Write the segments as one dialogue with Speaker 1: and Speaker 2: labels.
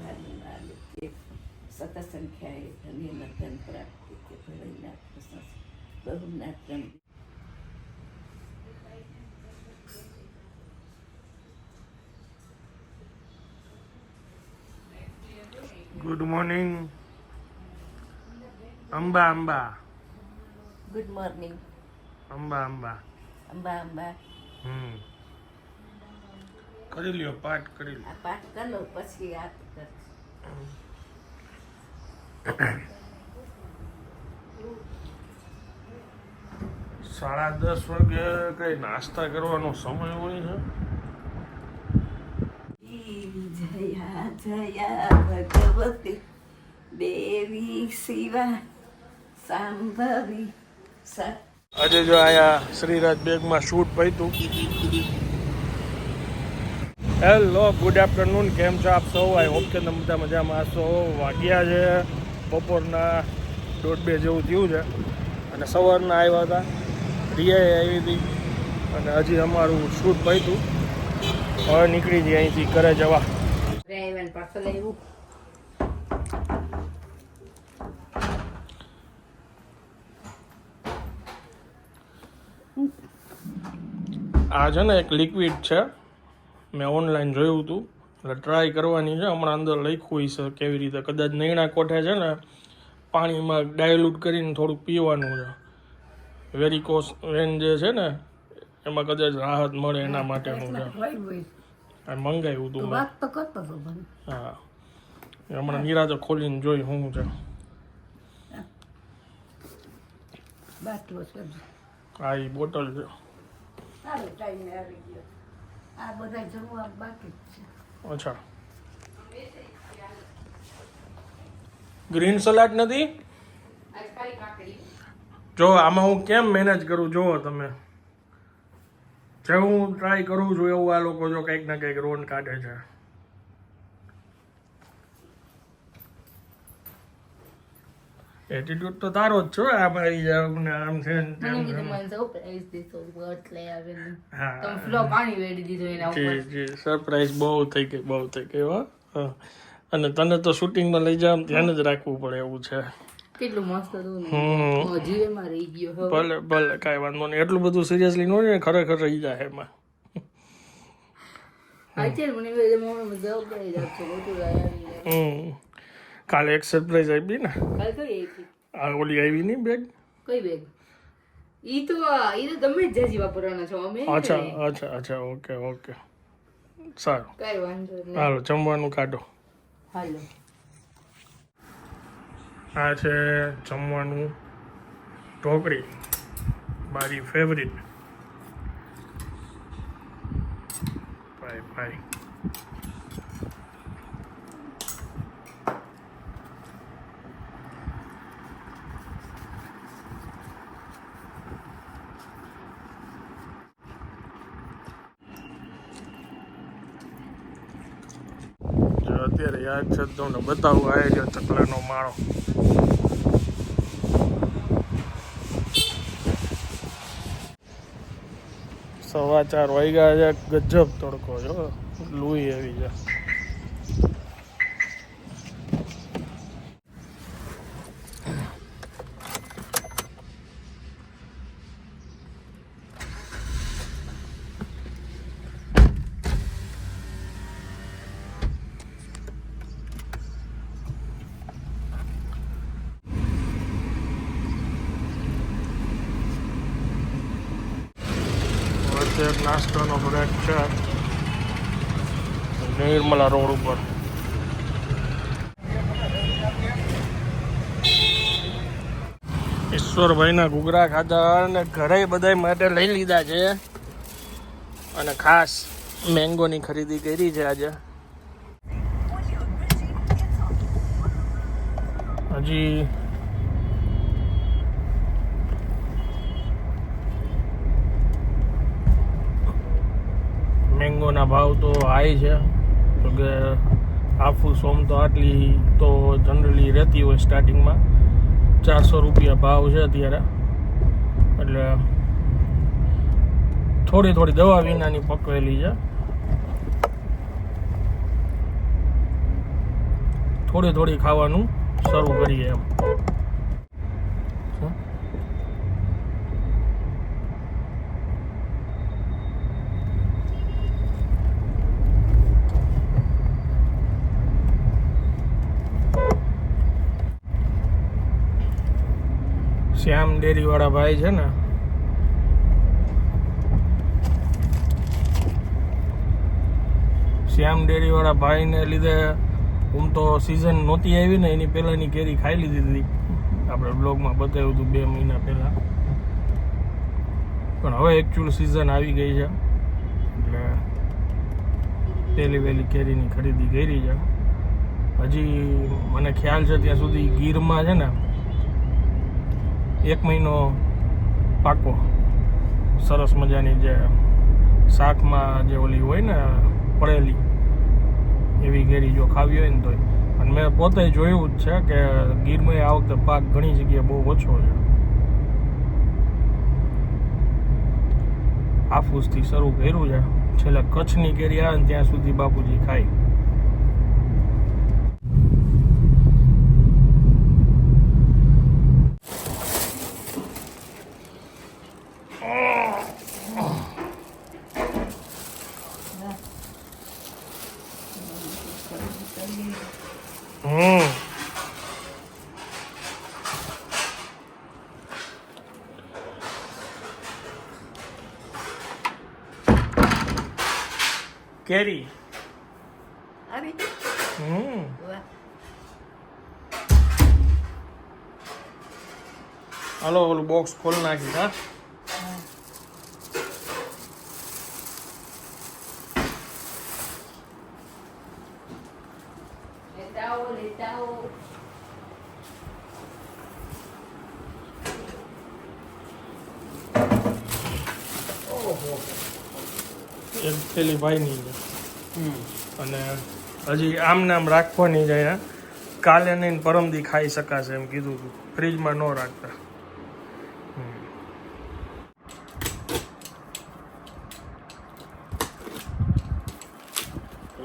Speaker 1: भानुमालिके शतसङ्ख्याय धनेन धनप्राप्तिके भरैनाथ बहुनात्रं
Speaker 2: good morning Amba Amba
Speaker 1: good morning
Speaker 2: Amba Amba
Speaker 1: Amba Amba
Speaker 2: કરી લ્યો પાઠ કરી લ્યો
Speaker 1: આ પાઠ કરી લો પછી યાદ કર
Speaker 2: 10:30 વાગે કઈ નાસ્તા કરવાનો સમય હોય છે.
Speaker 1: જયા જયા ભગવતી દેવી શિવા સાંભવી
Speaker 2: આજે જો આયા શ્રીરાજ બેગમાં શૂટ પૈતું. હેલો ગુડ આફ્ટરનૂન, કેમ છો આપ સૌ? આઈ હોપ કે તમે બધા મજામાં હશો. વાગ્યા છે બપોરના 1:30 જેવું થયું છે અને સવારના આવ્યા હતા. રિયાએ આવી હતી અને હજી અમારું શૂટ પૈતું. હવે નીકળી જઈએ અહીંથી ઘરે જવા. આ છે ને એક લિક્વિડ છે, મેં ઓનલાઈન જોયું હતું એટલે ટ્રાય કરવાની છે. હમણાં અંદર લખ્યું છે કેવી રીતે, કદાચ નૈણા કોઠે છે ને પાણીમાં ડાયલ્યુટ કરીને થોડુંક પીવાનું છે. વેરિકોસ વેન જે છે ને એમાં કદાચ રાહત મળે એના માટેનું છે. મંગાવ્યું હતું. હા, હમણાં નિરાતે ખોલીને જોઈ શું છે. હા, એ બોટલ છે. અચ્છા, ગ્રીન સલાડ નથી. જો આમાં હું કેમ મેનેજ કરું જુઓ તમે. જેવું હું ટ્રાય કરું છું એવું આ લોકો જો કંઈક ના કંઈક રોન કાઢે છે. એટીટ્યુડ તો તારો જ છો. આ મારી જાવને આમ છે ને તેમ છે. જી જી, સરપ્રાઈઝ બહુ થઈ ગઈ, બહુ થઈ ગઈ. હા, અને તને તો શૂટિંગમાં લઈ જવા ધ્યાન જ રાખવું પડે એવું છે.
Speaker 1: કેટલું મસ્ત હતું.
Speaker 2: ભલે ભલે, કાંઈ વાંધો નહીં. એટલું બધું સિરિયસલી ન હોય, ખરેખર રહી જાય એમાં. કાલે એક સરપ્રાઈઝ આપી ને. આ ઓલી આવી નહીં બેગ.
Speaker 1: કઈ બેગ? ઈ તો તમે જ જાજી વાપરવાના છો. અમે
Speaker 2: અચ્છા અચ્છા અચ્છા, ઓકે ઓકે, સારું,
Speaker 1: કઈ વાંધો નહીં.
Speaker 2: હાલો જમવાનું કાઢો.
Speaker 1: હાલો,
Speaker 2: આ છે જમવાનું, ઢોકળી, મારી ફેવરિટ. ભાઈ ભાઈ, અત્યારે યાદ છે તમને બતાવું. આ રહ્યો ચકલાનો માળો. સવા 4 વાગ્યા છે. ગજબ તડકો જો, લૂઈ આવી છે. એક નાસ્તાનો બ્રેક છે નિર્મલા રોડ ઉપર. ઈશ્વરભાઈના ઘૂઘરા ખાધા અને ઘરે બધા માટે લઈ લીધા છે. અને ખાસ મેંગોની ખરીદી કરી છે આજે. હજી મેંગોના ભાવ તો હાઈ છે, તો કે હાફૂસ ઓમ તો આટલી તો જનરલી રહેતી હોય સ્ટાર્ટિંગમાં. 400 રૂપિયા ભાવ છે અત્યારે. એટલે થોડી થોડી દવા વિનાની પકવેલી છે. થોડી થોડી ખાવાનું શરૂ કરીએ એમ. શ્યામ ડેરી વાળા ભાઈ છે ને, શ્યામ ડેરી વાળા ભાઈને લીધે હું તો સિઝન નહોતી આવી ને એની પહેલાંની કેરી ખાઈ લીધી હતી. આપણે બ્લોગમાં બતાવ્યું હતું 2 મહિના પહેલાં. પણ હવે એકચ્યુઅલ સિઝન આવી ગઈ છે એટલે પહેલી કેરીની ખરીદી કરી છે. હજી મને ખ્યાલ છે ત્યાં સુધી ગીરમાં છે ને 1 મહિનો પાકો સરસ મજાની જે શાકમાં જે ઓલી હોય ને પડેલી એવી કેરી જો ખાવી હોય ને તોય. અને મેં પોતે જોયું જ છે કે ગીરમાં આ વખતે પાક ઘણી જગ્યાએ બહુ ઓછો છે. હાફૂસથી શરૂ કર્યું છે, છેલ્લે કચ્છની કેરી આવે ને ત્યાં સુધી બાપુજી ખાય. કેરી
Speaker 1: અરે વાહ.
Speaker 2: હાલો ઓલું બોક્સ ખોલ નાખી. હા
Speaker 1: લેતા આવો.
Speaker 2: એક પેલી ભાઈની છે અને હજી આમ નામ રાખવાની છે. કાલે નહીં પરમદી ખાઈ શકાશે એમ કીધું હતું. ફ્રીજમાં ન રાખતા.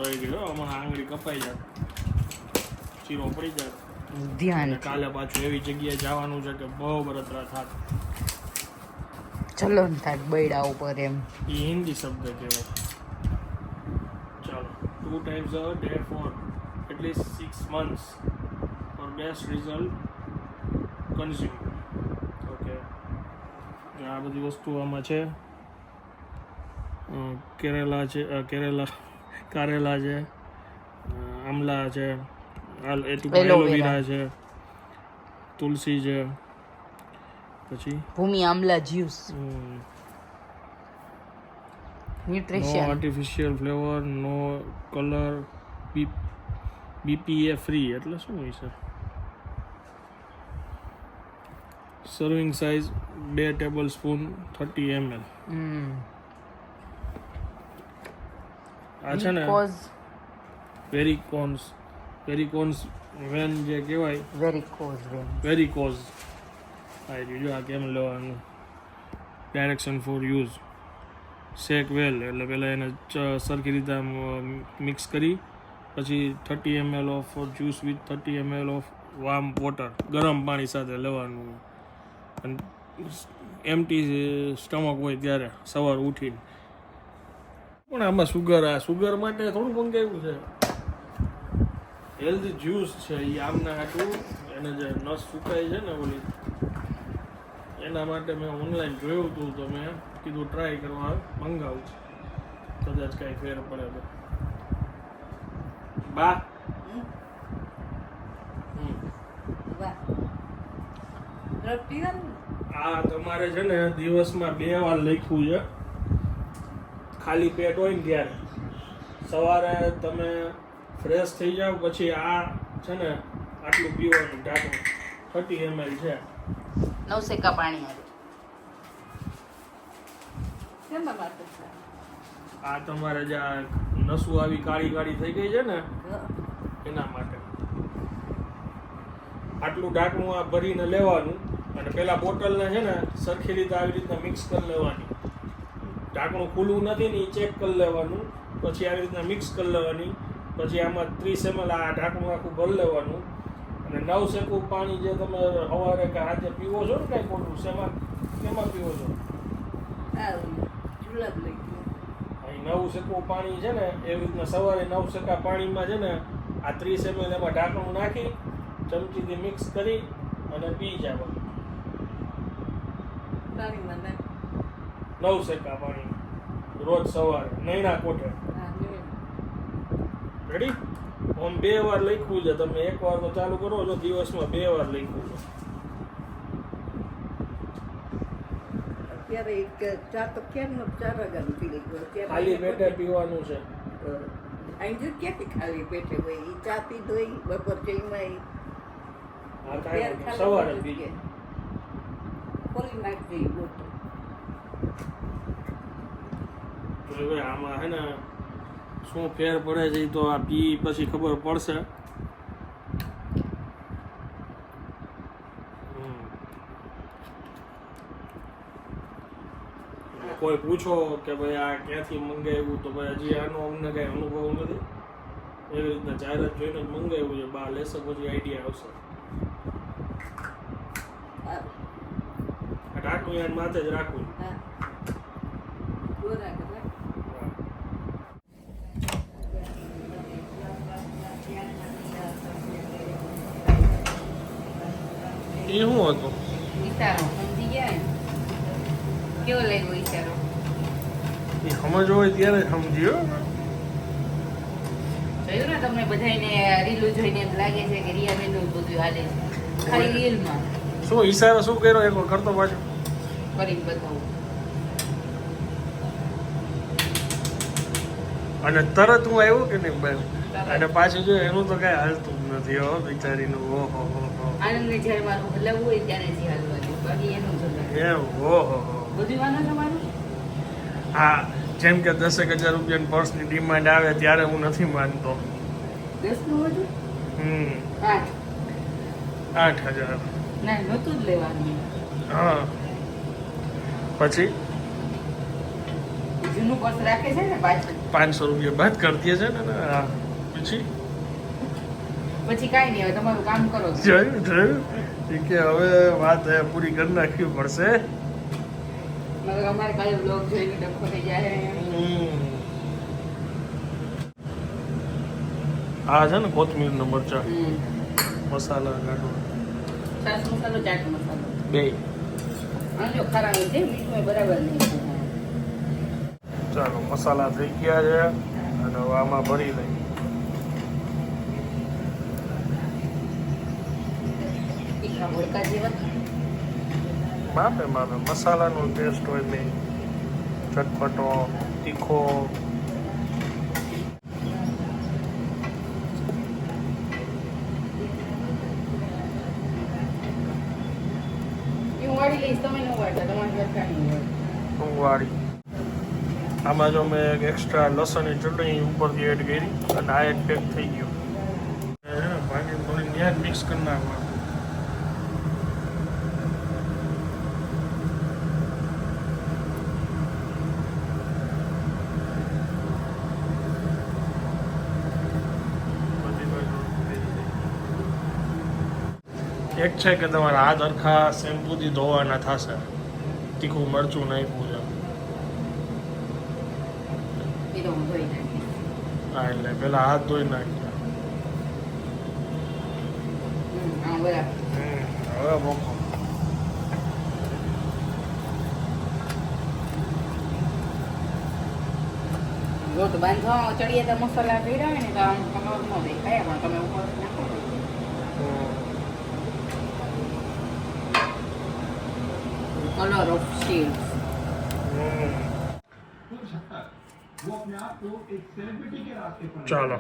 Speaker 2: રહી ગયો હમણાં આંગળી કપાઈ જાય, ચીરો પડી જાય.
Speaker 1: ધ્યાન.
Speaker 2: કાલે પાછું એવી જગ્યાએ જવાનું છે કે બહુ બળતરા થાત.
Speaker 1: ચલો ને થાક બૈડા ઉપર એમ.
Speaker 2: એ હિન્દી શબ્દ કહેવાય. ચાલો 2 times a day for at least 6 months for best result consume. Okay, આ બધી વસ્તુ આમાં છે. કારેલા છે, આમલા છે, એલોવેરા છે, તુલસી છે, પછી
Speaker 1: ભૂમિ આમલા જ્યુસ.
Speaker 2: નો
Speaker 1: ન્યુટ્રિશન.
Speaker 2: આર્ટિફિશિયલ ફ્લેવર, નો કલર, BPA ફ્રી. એટલે શું હોય છે? Serving size 2 tablespoon 30 ml. આ છે ને વેરિકોન્સ વેન જે કહેવાય, વેરિકોઝ. આ જો આ કેમ લેવાનું. Direction for use. Shake well એટલે પહેલાં એને સરખી રીતે મિક્સ કરી પછી 30 ml of juice with 30 ml of warm water, ગરમ પાણી સાથે લેવાનું. અને એમ્ટી સ્ટમક હોય ત્યારે સવાર ઉઠીને. પણ આમાં સુગર માટે થોડું મંગાવ્યું છે. હેલ્ધી જ્યુસ છે એ આમના હાટું. એને જે નસ સુકાય છે ને ઓલી, એના માટે મેં ઓનલાઈન જોયું હતું તો મેં કીધું ટ્રાય કરવા મંગાવું. કદાચ કાંઈ ફેર પડે તો. બા આ તમારે છે ને દિવસમાં 2 વાર લખ્યું છે. ખાલી પેટ હોય ને ત્યારે સવારે તમે ફ્રેશ થઈ જાવ પછી આ છે ને આટલું પીવાનું ઢાંકણું 30 ml છે.
Speaker 1: નવસેકા પાણી
Speaker 2: આ તમારે જે નસું આવી કાળી થઈ ગઈ છે ને એના માટે આટલું ઢાંકણું આ ભરીને લેવાનું. અને પેલા બોટલને છે ને સરખી રીતે આવી રીતના મિક્સ કરી લેવાની. ઢાંકણું ખુલ્લું નથી ને એ ચેક કરી લેવાનું. પછી આવી રીતના મિક્સ કરી લેવાની. પછી આમાં 30 ml આ ઢાંકણું આખું ભરી લેવાનું અને નવ સેકું પાણી જે તમે સવારે કે આજે પીવો છો ને કાંઈ ખોટું કેમાં પીવો છો? નવ સેકું પાણી છે ને એવી રીતના સવારે 9 સેકા પાણીમાં છે ને આ 30 ml એમાં ઢાંકણું નાખી ચમચીથી મિક્સ કરી અને પી જવાનું. 9 સેકા પાણી રોજ સવારે નૈણા કોઠે. રેડી? આમ 2 વાર લખ્યું છે, તમે 1 વાર તો ચાલુ કરો છો, દિવસમાં 2 વાર લખ્યું છે.
Speaker 3: અત્યારે ચા તો ક્યારનો 4 વાગ્યાનું પી લઈ ગયો.
Speaker 2: ખાલી પેટે પીવાનું છે.
Speaker 3: અહીં જો ક્યાંથી ખાલી પેટે હોય એ ચા પીધો હોય બપોર જઈમાં
Speaker 2: આ કાંઈ સવારે પીજે.
Speaker 3: ખોલી નાખજે બોટલ.
Speaker 2: તો હવે આમાં હે ને શું ફેર પડે છે તો આ પી પછી ખબર પડશે. કોઈ પૂછો કે ભાઈ આ ક્યાંથી મંગાવ્યું તો ભાઈ હજી આનો અમને કઈ અનુભવ નથી, એવી રીતના જાહેરાત જોઈને જ મંગાવ્યું છે. બહાર લેશે પછી આઈડિયા આવશે. આ ઢાંકણું યાર માથે જ રાખવું. એ શું હતું?
Speaker 1: વિચારો સમજી ગયા ને? કેવો લાગ્યો વિચારો?
Speaker 2: એ સમજ હોય ત્યારે સમજ્યો.
Speaker 1: જોયું ને તમને બધાને રીલું જોઈને એમ લાગે છે કે રિયા બેન બધું હાલે છે, ખાલી રીલમાં.
Speaker 2: શું ઈશારો શું કર્યો એક કરતો પાછો
Speaker 1: કરીને બતાવું.
Speaker 2: અને તરત હું આવ્યો કે નહીં ભાઈ, અને પાછું જો એનું તો કઈ હાલતું જ નથી હો બિચારીનું. ઓહો
Speaker 1: આનંદને જ્યારે મારું હલાવવું હોય ત્યારે જ હાલવાનું, બાકી એનું જ હલાવે.
Speaker 2: એમ ઓહો
Speaker 1: બધું વાનું તમારું?
Speaker 2: હા, જેમ કે 10,000 રૂપિયાની પર્સની ડિમાન્ડ આવે ત્યારે હું નથી માનતો.
Speaker 1: 10 નું હતું?
Speaker 2: 8,000.
Speaker 1: ના, નહોતું જ લેવાનું.
Speaker 2: હા, પછી
Speaker 1: જૂનું પર્સ રાખે છે ને પાછળ
Speaker 2: 500 રૂપિયા બાદ કરતી છે ને. હા, પછી
Speaker 1: કાંઈ નહીં, હવે તમારું કામ કરો.
Speaker 2: જોયું કે હવે વાત પૂરી કરી નાખવી પડશે.
Speaker 1: મતલબ અમારે કાલે બ્લોગ જોઈને ડખો થઈ જાય.
Speaker 2: આ છે ને કોથમીર નો મરચા મસાલા કાઢો,
Speaker 1: સાસ મસાલો, ચાટ મસાલો
Speaker 2: 2.
Speaker 1: આનો ખરા છે, મીઠું બરાબર નહીં.
Speaker 2: ચાલો મસાલા થઈ ગયા છે અને હવે આમાં ભરી લઈ.
Speaker 1: તીખા ભડકા જેવા
Speaker 2: માપે મસાલાનો ટેસ્ટ હોય મેં ચટપટો તીખો.
Speaker 1: હું વાળી લઈશ, તમે ન વાળતા, તમારી ઘરકા નહીં હોય.
Speaker 2: વાળી આમાં જો મેં એક એક્સ્ટ્રા લસણની ચટણી ઉપરથી એડ કરી અને આ એક પેક થઈ ગયો. ભાજી થોડી ત્યાં મિક્સ કરી નાખવાનું. એક છે કે તમારા હાથ હરખા શેમ્પૂથી ધોવાના થશે. તીખું મરચું નાખ્યું છે.
Speaker 1: એ તો હું ધોઈ નાખીશ.
Speaker 2: હા, એટલે પેલા હાથ ધોઈ નાખ્યા.
Speaker 1: હા, બરાબર.
Speaker 2: હવે મોકો.
Speaker 1: લોટ બાંધવા ચડીએ તો મસાલા કર્યા હોય ને તો આમ કલર ન દેખાય, પણ તમે ઉપર નાખો. Colour of shades.
Speaker 2: ચાલો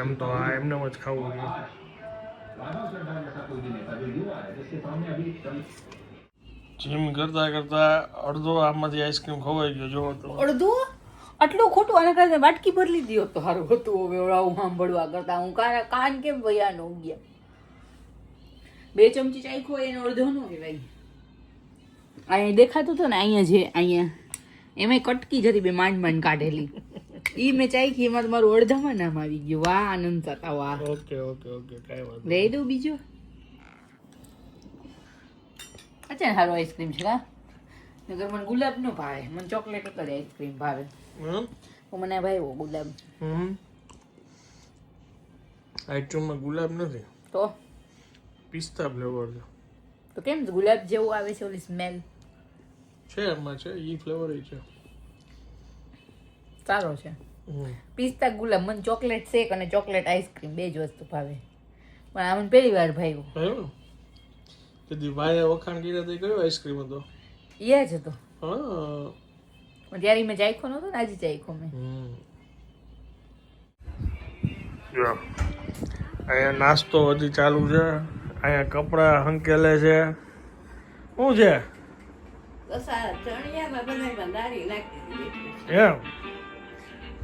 Speaker 2: એમ તો આ એમને જ ખાવું છે. જીમ કરતા કરતા અડધો આમાંથી આઈસ્ક્રીમ ખવાઈ ગયો. જો તો
Speaker 1: અડધું આટલું ખોટું, આના કરતા વાટકી ભરી લીધી હોત તો સારું હતું. હવે આવું સાંભળવા કરતા હું કાન કેમ ભયા નો ગયા. 2 ચમચી ચાખ્યો એનો અડધો નો કહેવાય. અહીંયા દેખાતું હતું ને, અહીંયા એમાંય કટકી જતી, બે માંડ કાઢેલી. ઈ મેં ચાખી એમાં તમારું અડધામાં નામ આવી ગયું. વાહ આનંદ થતા વાહ.
Speaker 2: ઓકે ઓકે ઓકે કાંઈ વાંધો
Speaker 1: લઈ દઉં બીજો. અચ્છા સારો આઈસ્ક્રીમ છે કા નગર મને ગુલાબ નો ભાવે, મને ચોકલેટ જ આઈસ્ક્રીમ ભાવે.
Speaker 2: હમ
Speaker 1: મને ભાઈ ગુલાબ
Speaker 2: આઈટમમાં ગુલાબ નથી,
Speaker 1: તો
Speaker 2: પિસ્તા ફ્લેવર છે.
Speaker 1: તો કેમ ગુલાબ જેવું આવે છે ઓલી સ્મેલ?
Speaker 2: છે એમાં છે ઈ ફ્લેવર છે.
Speaker 1: સારો છે. પિસ્તા ગુલાબ. મને ચોકલેટ શેક અને ચોકલેટ આઈસ્ક્રીમ બે જ વસ્તુ ભાવે, પણ આ મને પહેલી વાર ભાવ્યું.
Speaker 2: ભાઈ કદી ભાઈએ વખાણ કર્યા તો કયો આઈસ્ક્રીમ હતો?
Speaker 1: એ જ હતો.
Speaker 2: હા
Speaker 1: પણ ત્યારે મેં ચાખ્યો નહોતો ને, આજે ચાખ્યો મેં.
Speaker 2: અહીંયા નાસ્તો હજી ચાલુ છે, અહીંયા કપડા હંકેલે છે. શું છે
Speaker 3: બસ આ ચણિયામાં બધામાં દારી નાખી દીધી.
Speaker 2: એમ?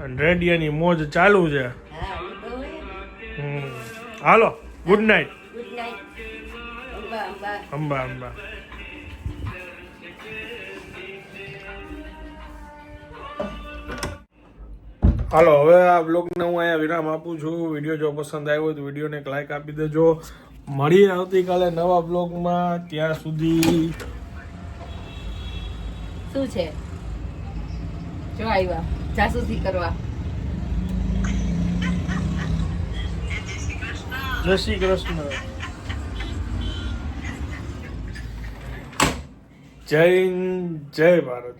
Speaker 2: અને રેડિયાની મોજ ચાલુ છે.
Speaker 3: હા એ તો હોય ને.
Speaker 2: હાલો good night.
Speaker 3: Good night. Amba Amba.
Speaker 2: Amba Amba. હાલો હવે આ બ્લોગને હું અહીંયા વિરામ આપું છું. વિડીયો જો પસંદ આવ્યો હોય તો વિડીયોને એક લાઈક આપી દેજો. મળીએ આવતીકાલે નવા બ્લોગમાં. ત્યાં સુધી
Speaker 1: શું છે જો આવ્યા જાસૂસી કરવા.
Speaker 2: જય શ્રી કૃષ્ણ. જય હિન્દ, જય ભારત.